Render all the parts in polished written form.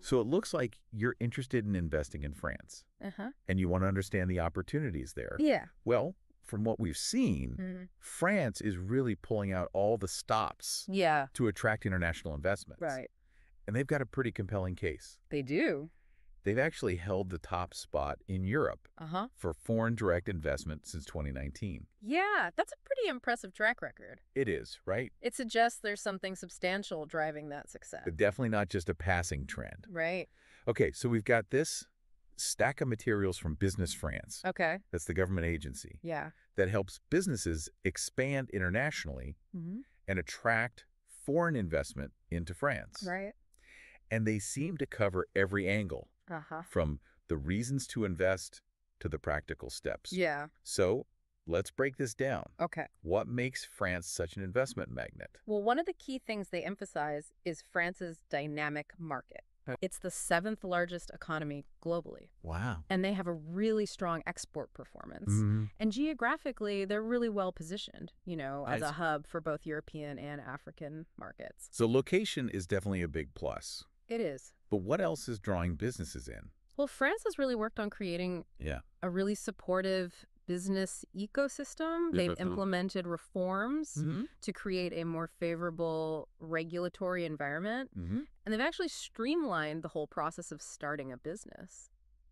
So it looks like you're interested in investing in France, and you want to understand the opportunities there. Yeah. Well, from what we've seen, France is really pulling out all the stops Yeah. to attract international investments. Right. And they've got a pretty compelling case. They do. They've actually held the top spot in Europe for foreign direct investment since 2019. Yeah, that's a pretty impressive track record. It is, right? It suggests there's something substantial driving that success. But definitely not just a passing trend. Right. Okay, so we've got this stack of materials from Business France. Okay. That's the government agency. Yeah. That helps businesses expand internationally and attract foreign investment into France. Right. And they seem to cover every angle, from the reasons to invest to the practical steps. Yeah. So let's break this down. Okay. What makes France such an investment magnet? Well, one of the key things they emphasize is France's dynamic market. It's the 7th largest economy globally. Wow. And they have a really strong export performance. And geographically, they're really well positioned, as a hub for both European and African markets. So location is definitely a big plus. It is. But what else is drawing businesses in? Well, France has really worked on creating a really supportive business ecosystem. They've implemented reforms to create a more favorable regulatory environment. And they've actually streamlined the whole process of starting a business.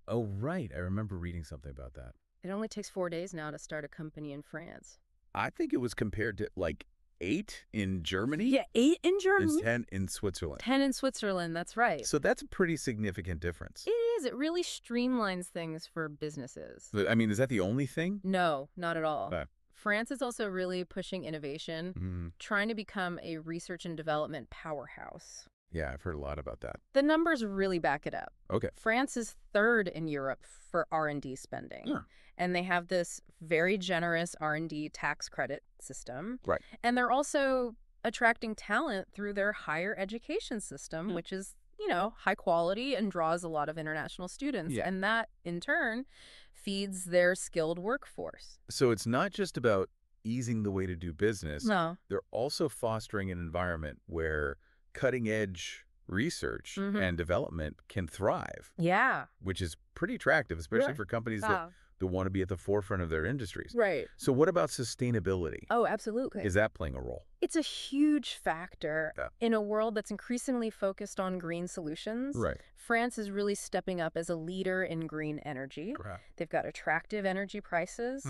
Oh, right. I remember reading something about that. It only takes 4 days now to start a company in France. I think it was compared to 8 in Germany. Yeah, 8 in Germany. And 10 in Switzerland. 10 in Switzerland, that's right. So that's a pretty significant difference. It is. It really streamlines things for businesses. But, I mean, is that the only thing? No, not at all. France is also really pushing innovation, trying to become a research and development powerhouse. Yeah, I've heard a lot about that. The numbers really back it up. Okay. France is 3rd in Europe for R&D spending. And they have this very generous R&D tax credit system. Right. And they're also attracting talent through their higher education system, which is, high quality and draws a lot of international students. Yeah. And that, in turn, feeds their skilled workforce. So it's not just about easing the way to do business. No. They're also fostering an environment where cutting-edge research and development can thrive. Yeah. Which is pretty attractive, especially for companies that want to be at the forefront of their industries. Right. So what about sustainability? Oh, absolutely. Is that playing a role? It's a huge factor in a world that's increasingly focused on green solutions. Right. France is really stepping up as a leader in green energy. Correct. They've got attractive energy prices,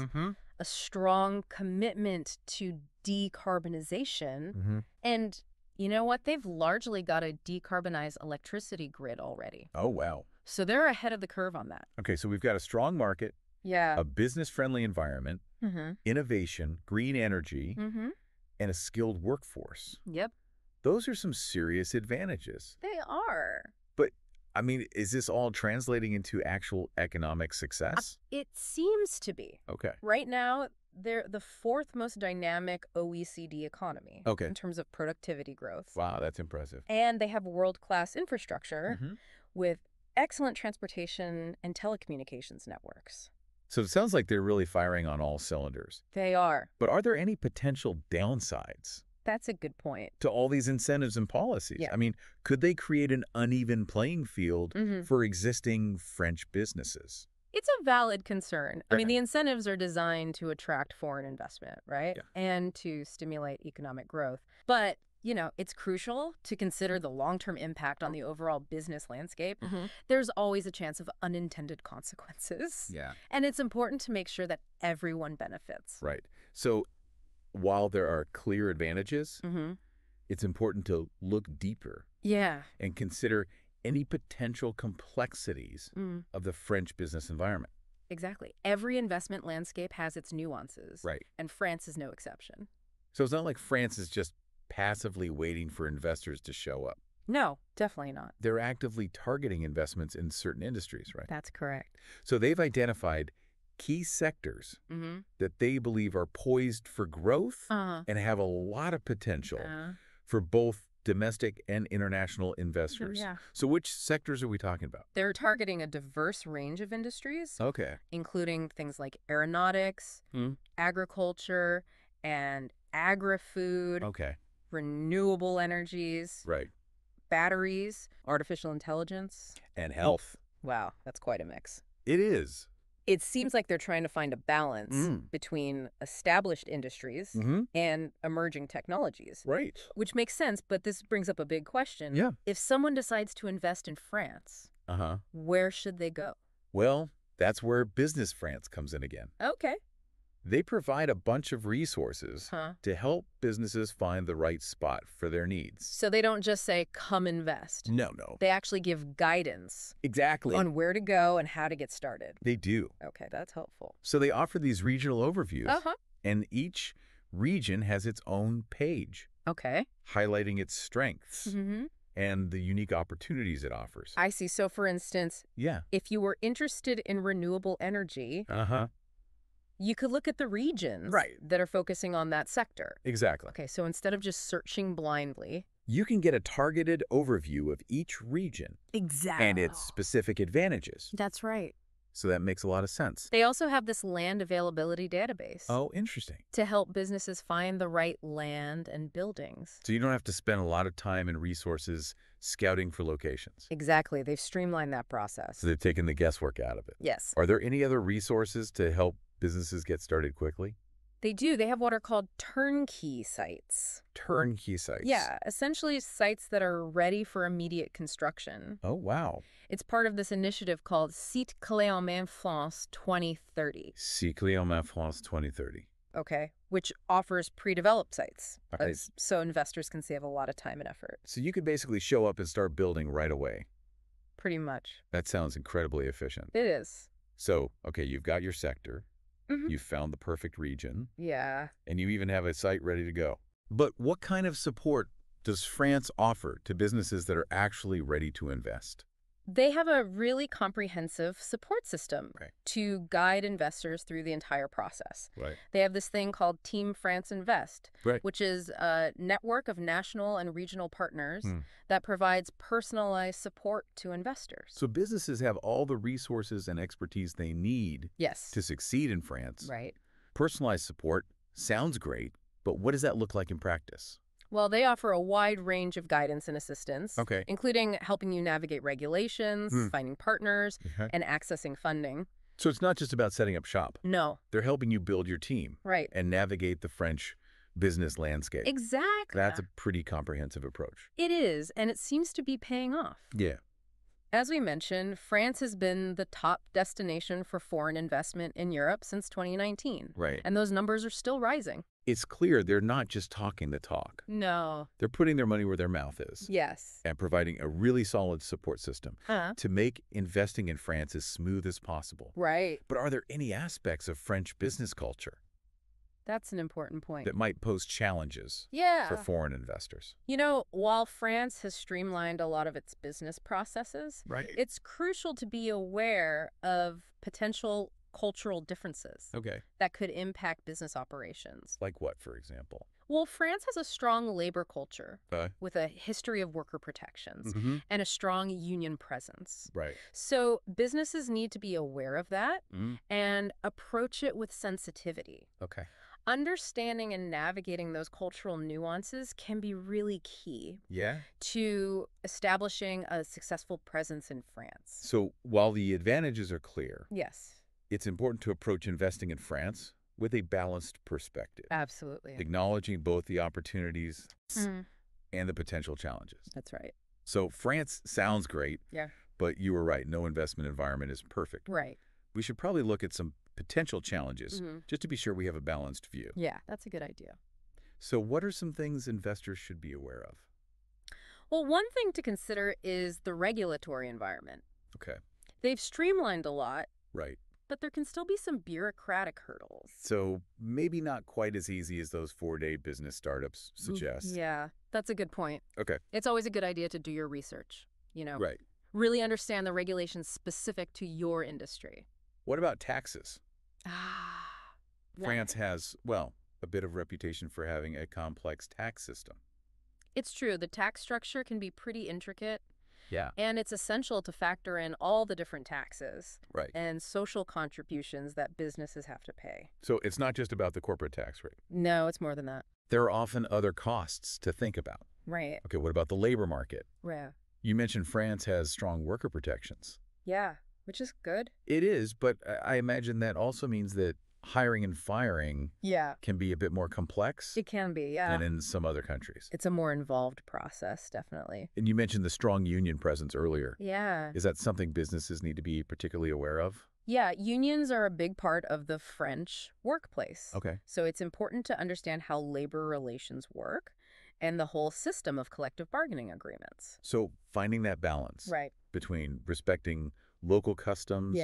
a strong commitment to decarbonization, and you know what? They've largely got a decarbonized electricity grid already. Oh, wow. So they're ahead of the curve on that. Okay, so we've got a strong market, a business-friendly environment, innovation, green energy, and a skilled workforce. Yep. Those are some serious advantages. They are. But, I mean, is this all translating into actual economic success? It seems to be. Okay. Right now, they're the 4th most dynamic OECD economy in terms of productivity growth. Wow, that's impressive. And they have world-class infrastructure with excellent transportation and telecommunications networks. So it sounds like they're really firing on all cylinders. They are. But are there any potential downsides That's a good point. to all these incentives and policies? Yeah. I mean, could they create an uneven playing field for existing French businesses? It's a valid concern. I mean, the incentives are designed to attract foreign investment, right? Yeah. And to stimulate economic growth. But, it's crucial to consider the long-term impact on the overall business landscape. There's always a chance of unintended consequences. Yeah. And it's important to make sure that everyone benefits. Right. So while there are clear advantages, it's important to look deeper Yeah. and consider any potential complexities of the French business environment. Exactly. Every investment landscape has its nuances. Right. And France is no exception. So it's not like France is just passively waiting for investors to show up. No, definitely not. They're actively targeting investments in certain industries, right? That's correct. So they've identified key sectors that they believe are poised for growth and have a lot of potential for both domestic and international investors. Yeah. So which sectors are we talking about? They're targeting a diverse range of industries, Okay. including things like aeronautics, agriculture, and agri-food, Okay. renewable energies, Right. batteries, artificial intelligence. And health. Wow, that's quite a mix. It is. It seems like they're trying to find a balance between established industries and emerging technologies. Right. Which makes sense, but this brings up a big question. Yeah. If someone decides to invest in France, where should they go? Well, that's where Business France comes in again. Okay. They provide a bunch of resources to help businesses find the right spot for their needs. So they don't just say, come invest. No. They actually give guidance. Exactly. On where to go and how to get started. They do. Okay, that's helpful. So they offer these regional overviews, and each region has its own page. Okay. Highlighting its strengths and the unique opportunities it offers. I see. So for instance, if you were interested in renewable energy, you could look at the regions that are focusing on that sector. Exactly. Okay, so instead of just searching blindly, you can get a targeted overview of each region. Exactly. And its specific advantages. That's right. So that makes a lot of sense. They also have this land availability database. Oh, interesting. To help businesses find the right land and buildings. So you don't have to spend a lot of time and resources scouting for locations. Exactly. They've streamlined that process. So they've taken the guesswork out of it. Yes. Are there any other resources to help businesses get started quickly? They do. They have what are called turnkey sites. Turnkey sites? Yeah, essentially sites that are ready for immediate construction. Oh, wow. It's part of this initiative called Site Clé en Main France 2030. Site Clé en Main France 2030. Okay, which offers pre-developed sites, so investors can save a lot of time and effort. So you could basically show up and start building right away. Pretty much. That sounds incredibly efficient. It is. So, okay, you've got your sector. You've found the perfect region. Yeah. And you even have a site ready to go. But what kind of support does France offer to businesses that are actually ready to invest? They have a really comprehensive support system to guide investors through the entire process. They have this thing called Team France Invest, which is a network of national and regional partners that provides personalized support to investors. So businesses have all the resources and expertise they need to succeed in France. Personalized support sounds great, but what does that look like in practice? Well, they offer a wide range of guidance and assistance, including helping you navigate regulations, finding partners, and accessing funding. So it's not just about setting up shop. No. They're helping you build your team. And navigate the French business landscape. Exactly. That's a pretty comprehensive approach. It is, and it seems to be paying off. Yeah. As we mentioned, France has been the top destination for foreign investment in Europe since 2019. And those numbers are still rising. It's clear they're not just talking the talk. No. They're putting their money where their mouth is. Yes. And providing a really solid support system to make investing in France as smooth as possible. But are there any aspects of French business culture That's an important point. that might pose challenges for foreign investors? You know, while France has streamlined a lot of its business processes, it's crucial to be aware of potential cultural differences that could impact business operations. Like what, for example? Well, France has a strong labor culture with a history of worker protections and a strong union presence. So businesses need to be aware of that and approach it with sensitivity. Understanding and navigating those cultural nuances can be really key to establishing a successful presence in France. So while the advantages are clear, Yes. it's important to approach investing in France with a balanced perspective. Absolutely. Acknowledging both the opportunities and the potential challenges. That's right. So France sounds great, but you were right. No investment environment is perfect. We should probably look at some potential challenges just to be sure we have a balanced view. Yeah, that's a good idea. So what are some things investors should be aware of? Well, one thing to consider is the regulatory environment. They've streamlined a lot, but there can still be some bureaucratic hurdles. So maybe not quite as easy as those 4-day business startups suggest. Yeah, that's a good point. It's always a good idea to do your research, you know. Really understand the regulations specific to your industry. What about taxes? France has, well, a bit of reputation for having a complex tax system. It's true. The tax structure can be pretty intricate. And it's essential to factor in all the different taxes and social contributions that businesses have to pay. So it's not just about the corporate tax rate. No, it's more than that. There are often other costs to think about. Right. Okay, what about the labor market? Right. You mentioned France has strong worker protections. Yeah, which is good. It is, but I imagine that also means that hiring and firing can be a bit more complex. It can be, yeah. Than in some other countries. It's a more involved process, definitely. And you mentioned the strong union presence earlier. Yeah. Is that something businesses need to be particularly aware of? Yeah, unions are a big part of the French workplace. Okay. So it's important to understand how labor relations work and the whole system of collective bargaining agreements. So finding that balance between respecting local customs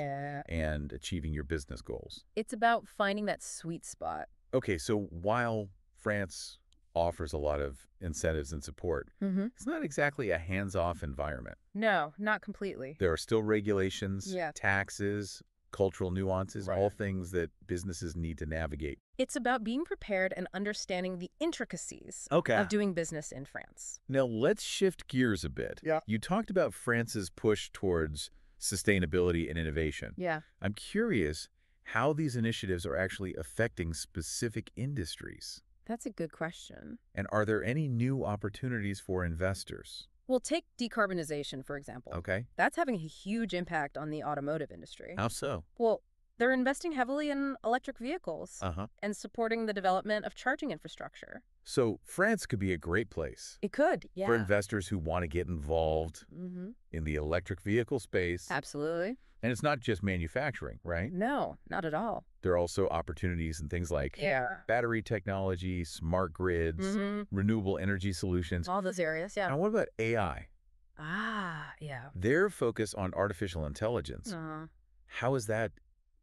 and achieving your business goals. It's about finding that sweet spot. Okay, so while France offers a lot of incentives and support, it's not exactly a hands-off environment. No, not completely. There are still regulations, taxes, cultural nuances, all things that businesses need to navigate. It's about being prepared and understanding the intricacies of doing business in France. Now, let's shift gears a bit. You talked about France's push towards sustainability and innovation. I'm curious how these initiatives are actually affecting specific industries. That's a good question. And are there any new opportunities for investors? Well, take decarbonization, for example. Okay. That's having a huge impact on the automotive industry. How so? Well, they're investing heavily in electric vehicles and supporting the development of charging infrastructure. So France could be a great place. It could, for investors who want to get involved in the electric vehicle space. Absolutely. And it's not just manufacturing, right? No, not at all. There are also opportunities in things like battery technology, smart grids, renewable energy solutions. All those areas, Now, what about AI? Yeah. Their focus on artificial intelligence. How is that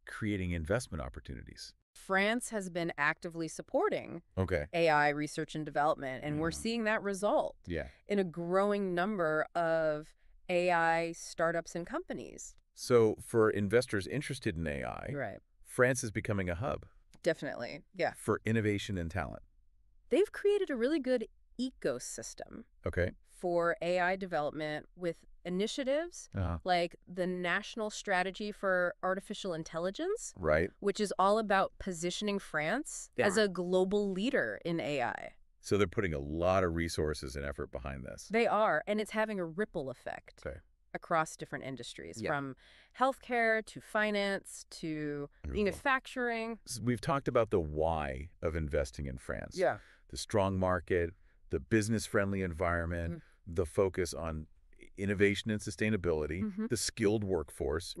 creating investment opportunities? France has been actively supporting AI research and development, and we're seeing that result in a growing number of AI startups and companies. So for investors interested in AI, France is becoming a hub. Definitely, yeah. For innovation and talent. They've created a really good ecosystem for AI development with initiatives like the National Strategy for Artificial Intelligence, which is all about positioning France as a global leader in AI. So they're putting a lot of resources and effort behind this. They are, and it's having a ripple effect across different industries, from healthcare to finance to manufacturing. We've talked about the why of investing in France. The strong market, the business-friendly environment, the focus on innovation and sustainability, the skilled workforce.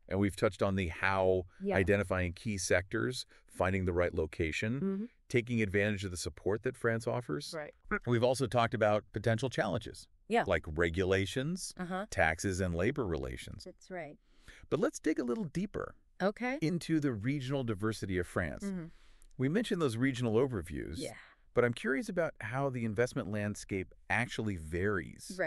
And we've touched on the how, identifying key sectors, finding the right location, taking advantage of the support that France offers. We've also talked about potential challenges, like regulations, taxes, and labor relations. That's right. But let's dig a little deeper into the regional diversity of France. We mentioned those regional overviews, but I'm curious about how the investment landscape actually varies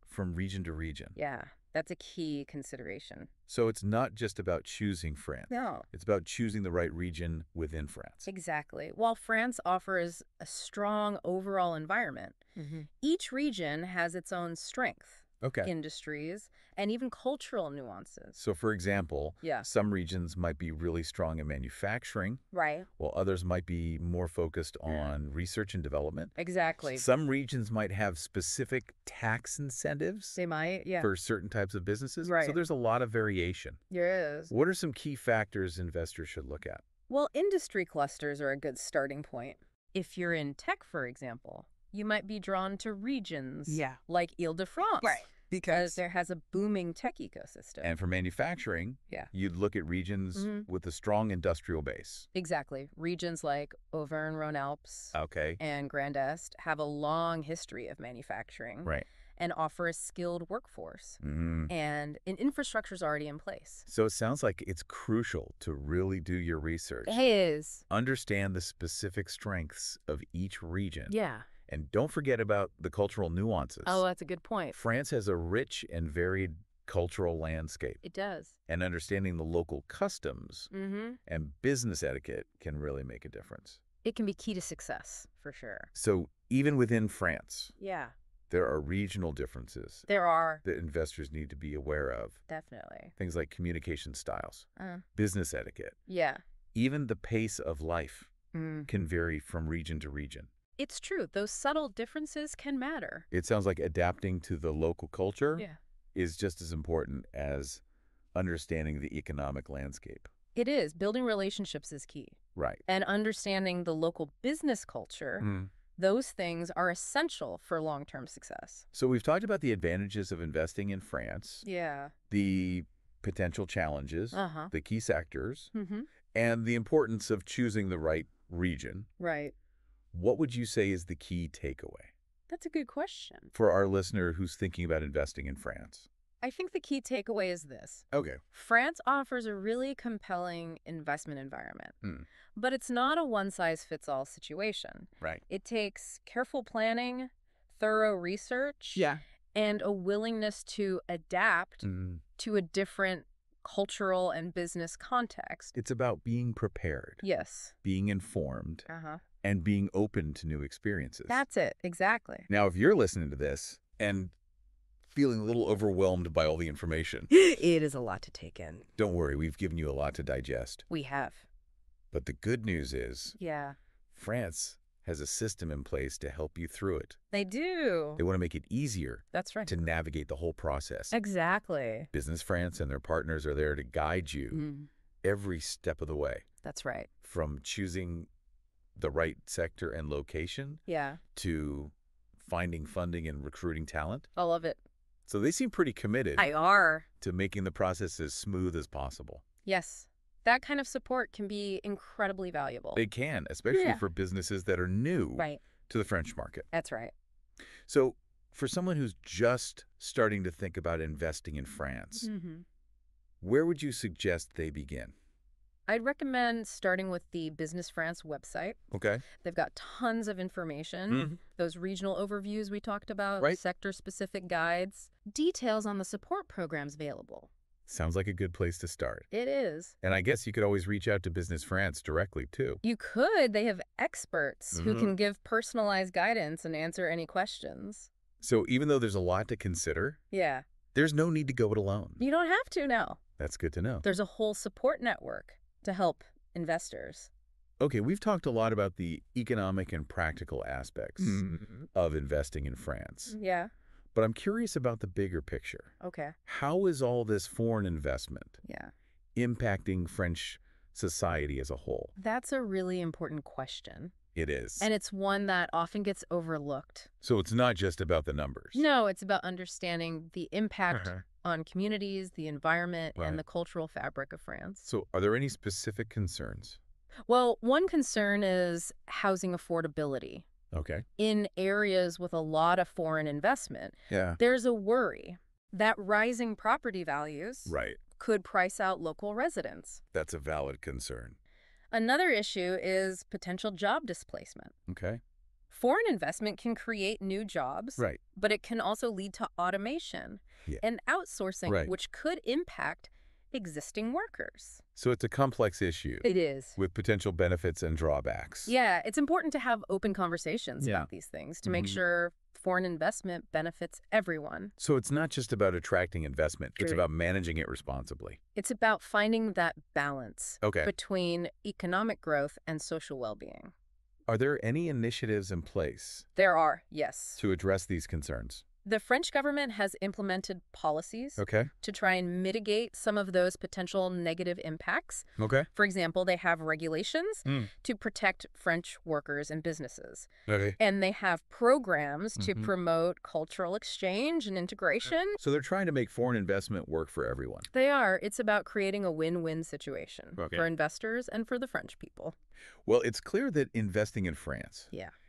from region to region. Yeah, that's a key consideration. So it's not just about choosing France. No. It's about choosing the right region within France. Exactly. While France offers a strong overall environment, each region has its own strength, industries, and even cultural nuances. So for example, some regions might be really strong in manufacturing, while others might be more focused on research and development. Exactly. Some regions might have specific tax incentives. They might, for certain types of businesses. So there's a lot of variation. There is. What are some key factors investors should look at? Well, industry clusters are a good starting point. If you're in tech, for example, you might be drawn to regions like Île-de-France. Because there has a booming tech ecosystem. And for manufacturing, you'd look at regions with a strong industrial base. Exactly. Regions like Auvergne-Rhône-Alpes and Grand Est have a long history of manufacturing and offer a skilled workforce. And an infrastructure is already in place. So it sounds like it's crucial to really do your research. It is. Understand the specific strengths of each region. And don't forget about the cultural nuances. Oh, that's a good point. France has a rich and varied cultural landscape. It does. And understanding the local customs and business etiquette can really make a difference. It can be key to success, for sure. So even within France, Yeah. there are regional differences There are. that investors need to be aware of. Definitely. Things like communication styles, business etiquette, Yeah. even the pace of life can vary from region to region. It's true. Those subtle differences can matter. It sounds like adapting to the local culture is just as important as understanding the economic landscape. It is. Building relationships is key. Right. And understanding the local business culture, those things are essential for long-term success. So we've talked about the advantages of investing in France. Yeah. The potential challenges, the key sectors, and the importance of choosing the right region. Right. What would you say is the key takeaway? That's a good question. For our listener who's thinking about investing in France. I think the key takeaway is this. Okay. France offers a really compelling investment environment, but it's not a one-size-fits-all situation. Right. It takes careful planning, thorough research, and a willingness to adapt to a different cultural and business context. It's about being prepared. Yes. Being informed. And being open to new experiences. That's it. Exactly. Now, if you're listening to this and feeling a little overwhelmed by all the information. It is a lot to take in. Don't worry, we've given you a lot to digest. We have. But the good news is France has a system in place to help you through it. They do. They want to make it easier to navigate the whole process. Exactly. Business France and their partners are there to guide you every step of the way. That's right. From choosing the right sector and location to finding funding and recruiting talent. I love it. So they seem pretty committed. To making the process as smooth as possible. Yes. That kind of support can be incredibly valuable. They can, especially for businesses that are new to the French market. That's right. So for someone who's just starting to think about investing in France, where would you suggest they begin? I'd recommend starting with the Business France website. Okay. They've got tons of information. Those regional overviews we talked about, sector-specific guides, details on the support programs available. Sounds like a good place to start. It is. And I guess you could always reach out to Business France directly, too. You could. They have experts who can give personalized guidance and answer any questions. So even though there's a lot to consider, there's no need to go it alone. You don't have to now. That's good to know. There's a whole support network to help investors. Okay, we've talked a lot about the economic and practical aspects of investing in France. Yeah. But I'm curious about the bigger picture. Okay. How is all this foreign investment impacting French society as a whole? That's a really important question. It is. And it's one that often gets overlooked. So it's not just about the numbers. No, it's about understanding the impact on communities, the environment, and the cultural fabric of France. So are there any specific concerns? Well, one concern is housing affordability. Okay. In areas with a lot of foreign investment, there's a worry that rising property values could price out local residents. That's a valid concern. Another issue is potential job displacement. Okay. Foreign investment can create new jobs, but it can also lead to automation and outsourcing, which could impact existing workers. So it's a complex issue. It is. With potential benefits and drawbacks. Yeah, it's important to have open conversations about these things to make sure foreign investment benefits everyone. So it's not just about attracting investment. It's about managing it responsibly. It's about finding that balance between economic growth and social well-being. Are there any initiatives in place? There are, yes. To address these concerns? The French government has implemented policies to try and mitigate some of those potential negative impacts. For example, they have regulations to protect French workers and businesses. And they have programs to promote cultural exchange and integration. So they're trying to make foreign investment work for everyone. They are. It's about creating a win-win situation for investors and for the French people. Well, it's clear that investing in France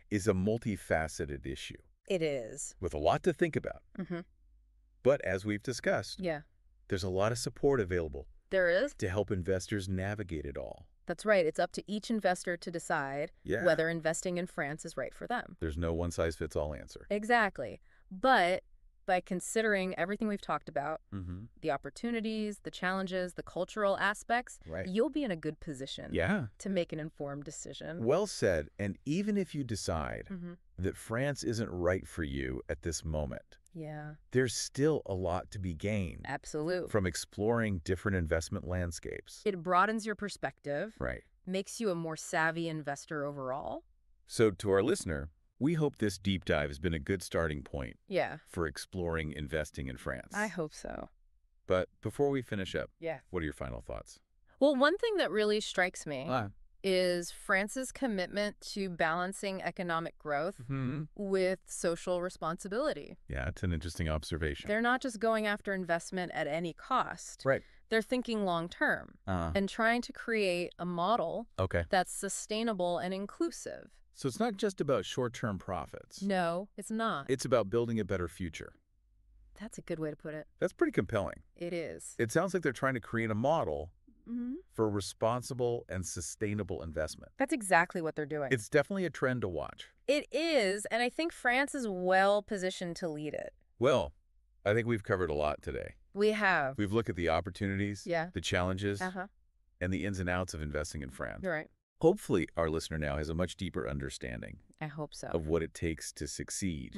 is a multifaceted issue. It is. With a lot to think about. But as we've discussed, there's a lot of support available. There is. To help investors navigate it all. That's right. It's up to each investor to decide whether investing in France is right for them. There's no one-size-fits-all answer. Exactly. But by considering everything we've talked about, the opportunities, the challenges, the cultural aspects, you'll be in a good position to make an informed decision. Well said. And even if you decide that France isn't right for you at this moment, there's still a lot to be gained. Absolutely. From exploring different investment landscapes. It broadens your perspective. Makes you a more savvy investor overall. So to our listener, We hope this deep dive has been a good starting point for exploring investing in France. I hope so. But before we finish up, what are your final thoughts? Well, one thing that really strikes me is France's commitment to balancing economic growth with social responsibility. Yeah, it's an interesting observation. They're not just going after investment at any cost. Right. They're thinking long-term and trying to create a model that's sustainable and inclusive. So it's not just about short-term profits. No, it's not. It's about building a better future. That's a good way to put it. That's pretty compelling. It is. It sounds like they're trying to create a model for responsible and sustainable investment. That's exactly what they're doing. It's definitely a trend to watch. It is, and I think France is well positioned to lead it. Well, I think we've covered a lot today. We have. We've looked at the opportunities, the challenges, and the ins and outs of investing in France. You're right. Hopefully, our listener now has a much deeper understanding I hope so. of what it takes to succeed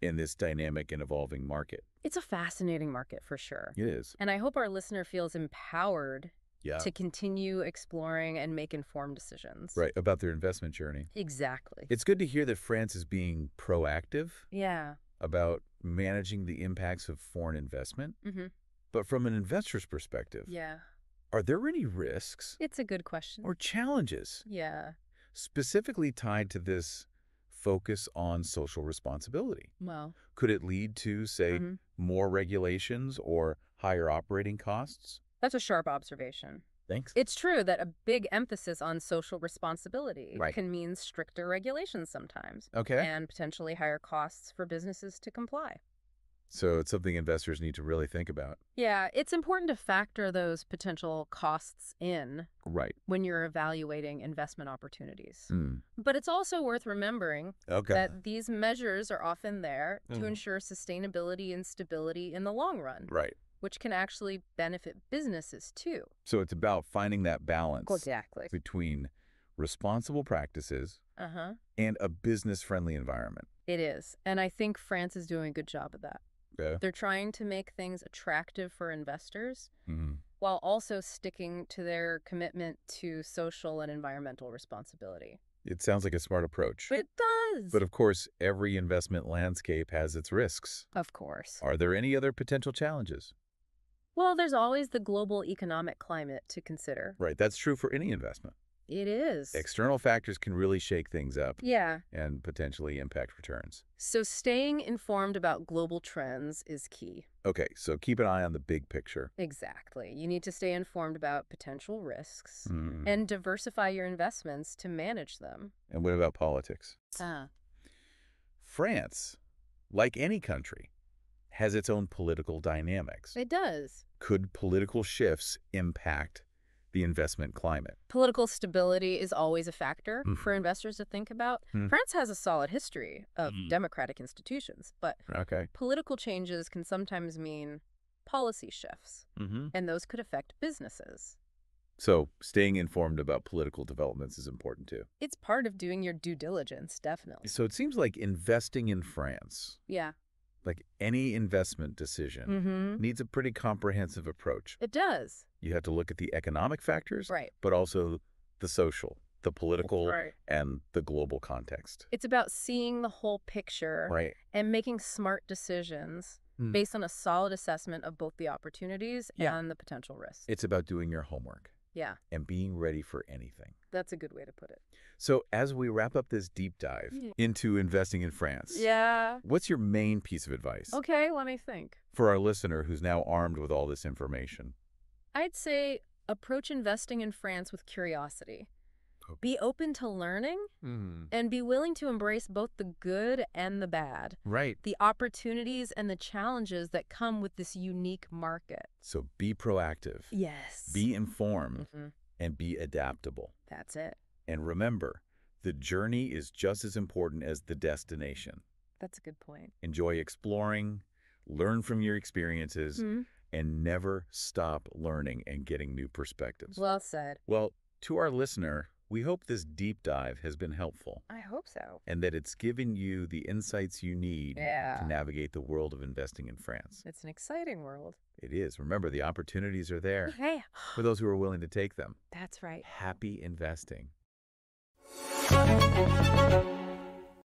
in this dynamic and evolving market. It's a fascinating market for sure. It is. And I hope our listener feels empowered to continue exploring and make informed decisions. Right, about their investment journey. Exactly. It's good to hear that France is being proactive about managing the impacts of foreign investment. But from an investor's perspective, are there any risks? It's a good question. Or challenges? Specifically tied to this focus on social responsibility? Well, could it lead to, say, more regulations or higher operating costs? That's a sharp observation. Thanks. It's true that a big emphasis on social responsibility can mean stricter regulations sometimes. And potentially higher costs for businesses to comply. So it's something investors need to really think about. Yeah, it's important to factor those potential costs in when you're evaluating investment opportunities. But it's also worth remembering that these measures are often there to ensure sustainability and stability in the long run. Which can actually benefit businesses too. So it's about finding that balance between responsible practices and a business-friendly environment. It is. And I think France is doing a good job of that. They're trying to make things attractive for investors while also sticking to their commitment to social and environmental responsibility. It sounds like a smart approach. It does. But of course, every investment landscape has its risks. Of course. Are there any other potential challenges? Well, there's always the global economic climate to consider. Right. That's true for any investment. It is. External factors can really shake things up. Yeah. And potentially impact returns. So staying informed about global trends is key. Okay, so keep an eye on the big picture. Exactly. You need to stay informed about potential risks and diversify your investments to manage them. And what about politics? France, like any country, has its own political dynamics. It does. Could political shifts impact the investment climate? Political stability is always a factor for investors to think about. France has a solid history of democratic institutions, but political changes can sometimes mean policy shifts, and those could affect businesses. So staying informed about political developments is important too. It's part of doing your due diligence, definitely. So it seems like investing in France, like any investment decision, needs a pretty comprehensive approach. It does. You have to look at the economic factors, right, but also the social, the political, and the global context. It's about seeing the whole picture and making smart decisions based on a solid assessment of both the opportunities and the potential risks. It's about doing your homework. And being ready for anything. That's a good way to put it. So as we wrap up this deep dive into investing in France, what's your main piece of advice? Okay, let me think. For our listener who's now armed with all this information. I'd say approach investing in France with curiosity. Be open to learning and be willing to embrace both the good and the bad. The opportunities and the challenges that come with this unique market. So be proactive. Yes. Be informed and be adaptable. That's it. And remember, the journey is just as important as the destination. That's a good point. Enjoy exploring, learn from your experiences, and never stop learning and getting new perspectives. Well said. Well, to our listener, we hope this deep dive has been helpful. I hope so. And that it's given you the insights you need to navigate the world of investing in France. It's an exciting world. It is. Remember, the opportunities are there for those who are willing to take them. That's right. Happy investing.